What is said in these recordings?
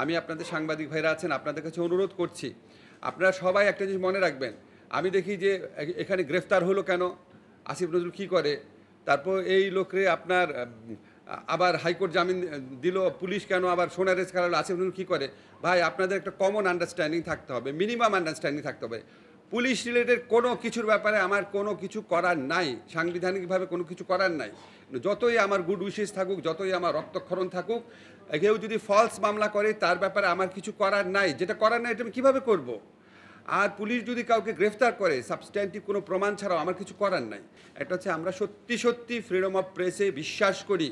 আমি আপনাদের সাংবাদিক ভাইরা আছেন, আপনাদের কাছে অনুরোধ করছি, আপনারা সবাই একটা জিনিস মনে রাখবেন। আমি দেখি যে এখানে গ্রেফতার হলো কেন, আসিফ নজরুল কী করে, তারপর এই লোকরে আপনার আবার হাইকোর্ট জামিন দিল, পুলিশ কেন আবার সোনার রেস করালো, আসিফ নজরুল কী করে। ভাই, আপনাদের একটা কমন আন্ডারস্ট্যান্ডিং থাকতে হবে, মিনিমাম আন্ডারস্ট্যান্ডিং থাকতে হবে। পুলিশ রিলেটেড কোনো কিছুর ব্যাপারে আমার কোনো কিছু করার নাই, সাংবিধানিকভাবে কোনো কিছু করার নাই। যতই আমার গুড উইশেস থাকুক, যতই আমার রক্তক্ষরণ থাকুক, কেউ যদি ফলস মামলা করে তার ব্যাপারে আমার কিছু করার নাই। যেটা করার নাই এটা আমি কীভাবে করবো? আর পুলিশ যদি কাউকে গ্রেফতার করে সাবস্ট্যান্টিভ কোনো প্রমাণ ছাড়াও আমার কিছু করার নাই। এটা হচ্ছে আমরা সত্যি সত্যি ফ্রিডম অফ প্রেসে বিশ্বাস করি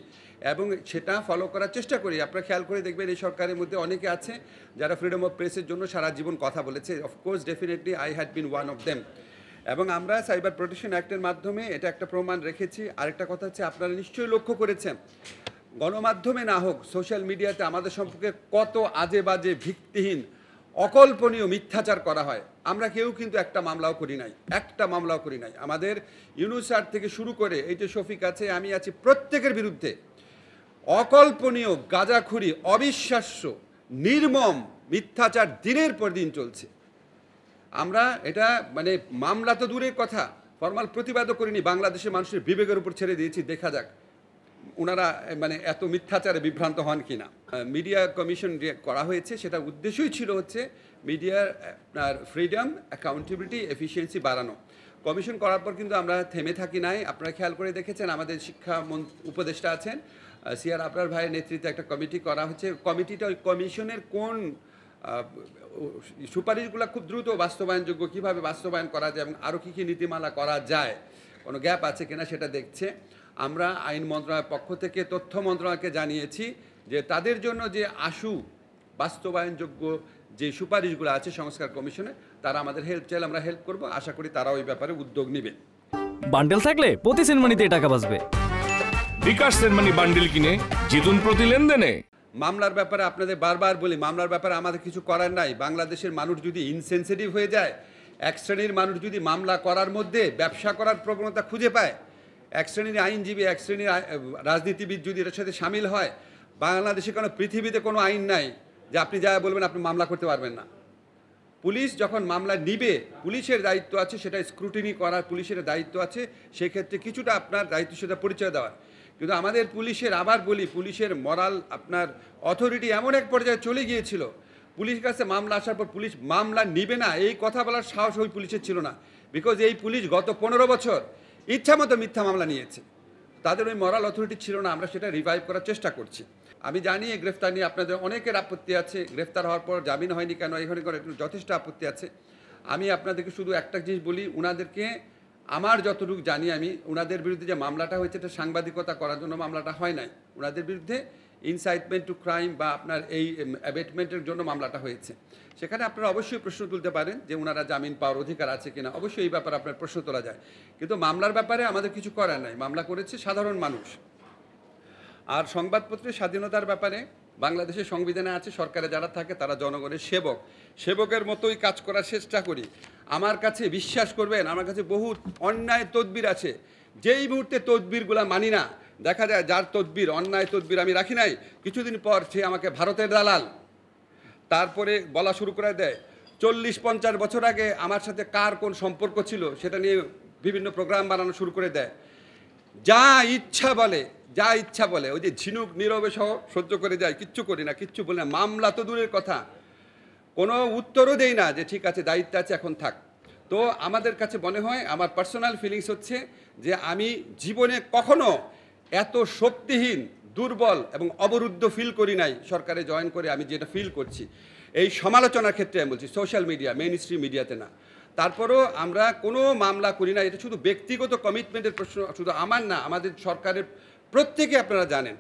এবং সেটা ফলো করার চেষ্টা করি। আপনারা খেয়াল করে দেখবেন এই সরকারের মধ্যে অনেকে আছে যারা ফ্রিডম অফ প্রেসের জন্য সারা জীবন কথা বলেছে। Of course definitely I had been one of them. এবং আমরা সাইবার প্রোটেকশন অ্যাক্টের মাধ্যমে এটা একটা প্রমাণ রেখেছি। আরেকটা কথা হচ্ছে, আপনারা নিশ্চয়ই লক্ষ্য করেছেন গণমাধ্যমে না হোক, সোশ্যাল মিডিয়াতে আমাদের সম্পর্কে কত আজে বাজে ভিত্তিহীন অকল্পনীয় মিথ্যাচার করা হয়। আমরা কেউ কিন্তু একটা মামলাও করি নাই, আমাদের ইউনূস স্যার থেকে শুরু করে এই যে শফিক আছে, আমি আছি, প্রত্যেকের বিরুদ্ধে অকল্পনীয় গাঁজাখুরি, অবিশ্বাস্য নির্মম মিথ্যাচার দিনের পর দিন চলছে। আমরা এটা মানে মামলা তো দূরের কথা, ফরমাল প্রতিবাদও করিনি, বাংলাদেশের মানুষের বিবেকের উপর ছেড়ে দিয়েছি, দেখা যাক ওনারা মানে এত মিথ্যাচারে বিভ্রান্ত হন কি না। মিডিয়া কমিশন যে করা হয়েছে সেটার উদ্দেশ্যই ছিল হচ্ছে মিডিয়ার আপনার ফ্রিডম, অ্যাকাউন্টেবিলিটি, এফিসিয়েন্সি বাড়ানো। কমিশন করার পর কিন্তু আমরা থেমে থাকি নাই। আপনারা খেয়াল করে দেখেছেন আমাদের শিক্ষা উপদেষ্টা আছেন সিআর আবরার ভাইয়ের নেতৃত্বে একটা কমিটি করা হচ্ছে। কমিটিটা ওই কমিশনের কোন সুপারিশগুলো খুব দ্রুত বাস্তবায়নযোগ্য, কীভাবে বাস্তবায়ন করা যায় এবং আরও কী কী নীতিমালা করা যায়, কোনো গ্যাপ আছে কিনা সেটা দেখছে। আমরা আইন মন্ত্রণালয়ের পক্ষ থেকে তথ্য মন্ত্রণালয়কে জানিয়েছি যে তাদের জন্য যে আশু বাস্তবায়নযোগ্য যে সুপারিশগুলো আছে সংস্কার কমিশনে, তারা আমাদের হেল্প চাইলে আমরা হেল্প করব। আশা করি তারা ওই ব্যাপারে উদ্যোগ নেবে। বান্ডেল থাকলে প্রতি সেনমানিতে টাকা বাঁচবে। বিকাশ সেনমানি বান্ডেল কিনে জিতুন প্রতি লেনদেনে। মামলার ব্যাপারে আপনাদের বারবার বলি, মামলার ব্যাপারে আমাদের কিছু করার নাই। বাংলাদেশের মানুষ যদি ইনসেনসিটিভ হয়ে যায়, এক শ্রেণীর মানুষ যদি মামলা করার মধ্যে ব্যবসা করার প্রবণতা খুঁজে পায়, এক শ্রেণীর আইনজীবী, এক শ্রেণীর রাজনীতিবিদ যদি এর সাথে সামিল হয়, বাংলাদেশে কোনো পৃথিবীতে কোনো আইন নাই যে আপনি যা বলবেন আপনি মামলা করতে পারবেন না। পুলিশ যখন মামলা নিবে, পুলিশের দায়িত্ব আছে সেটা স্ক্রুটিনি করার, পুলিশের দায়িত্ব আছে সেক্ষেত্রে কিছুটা আপনার দায়িত্ব সেটা পরিচয় দেওয়ার। কিন্তু আমাদের পুলিশের, আবার বলি, পুলিশের মরাল আপনার অথরিটি এমন এক পর্যায়ে চলে গিয়েছিল, পুলিশের কাছে মামলা আসার পর পুলিশ মামলা নিবে না এই কথা বলার সাহস ওই পুলিশের ছিল না। বিকজ এই পুলিশ গত 15 বছর ইচ্ছামতো মিথ্যা মামলা নিয়েছে, তাদের ওই মরাল অথরিটি ছিল না। আমরা সেটা রিভাইভ করার চেষ্টা করছি। আমি জানি এই গ্রেফতার নিয়ে আপনাদের অনেকের আপত্তি আছে, গ্রেফতার হওয়ার পর জামিন হয়নি কেন, এখানে যথেষ্ট আপত্তি আছে। আমি আপনাদেরকে শুধু একটা জিনিস বলি, ওনাদেরকে আমার যতটুকু জানি আমি, ওনাদের বিরুদ্ধে যে মামলাটা হয়েছে এটা সাংবাদিকতা করার জন্য মামলাটা হয় নাই। ওনাদের বিরুদ্ধে ইনসাইটমেন্ট টু ক্রাইম বা আপনার এই অ্যাবেটমেন্টের জন্য মামলাটা হয়েছে। সেখানে আপনারা অবশ্যই প্রশ্ন তুলতে পারেন যে ওনারা জামিন পাওয়ার অধিকার আছে কিনা, অবশ্যই এই ব্যাপারে আপনার প্রশ্ন তোলা যায়। কিন্তু মামলার ব্যাপারে আমাদের কিছু করার নাই, মামলা করেছে সাধারণ মানুষ। আর সংবাদপত্রের স্বাধীনতার ব্যাপারে বাংলাদেশের সংবিধানে আছে সরকারে যারা থাকে তারা জনগণের সেবক, সেবকের মতোই কাজ করার চেষ্টা করি। আমার কাছে বিশ্বাস করবেন, আমার কাছে বহু অন্যায় তদবির আছে, যেই মুহূর্তে তদবিরগুলো মানি না, দেখা যায় যার তদবির, অন্যায় তদবির আমি রাখি নাই, কিছুদিন পর সে আমাকে ভারতের দালাল, তারপরে বলা শুরু করে দেয় 40-50 বছর আগে আমার সাথে কার কোন সম্পর্ক ছিল সেটা নিয়ে বিভিন্ন প্রোগ্রাম বানানো শুরু করে দেয়। যা ইচ্ছা বলে, ওই যে ঝিনুক নীরবে সহ সহ্য করে যায়, কিচ্ছু করি না, কিচ্ছু বলি না। মামলা তো দূরের কথা, কোনো উত্তরও দেই না যে ঠিক আছে দায়িত্ব আছে এখন থাক। তো আমাদের কাছে মনে হয়, আমার পার্সোনাল ফিলিংস হচ্ছে যে আমি জীবনে কখনো এত শক্তিহীন, দুর্বল এবং অবরুদ্ধ ফিল করি নাই সরকারে জয়েন করে। আমি যেটা ফিল করছি এই সমালোচনার ক্ষেত্রে আমি বলছি, সোশ্যাল মিডিয়া, মেইন স্ট্রিম মিডিয়াতে না। তারপরও আমরা কোনো মামলা করি না। এটা শুধু ব্যক্তিগত কমিটমেন্টের প্রশ্ন, শুধু আমার না, আমাদের সরকারের প্রত্যেকে আপনারা জানেন।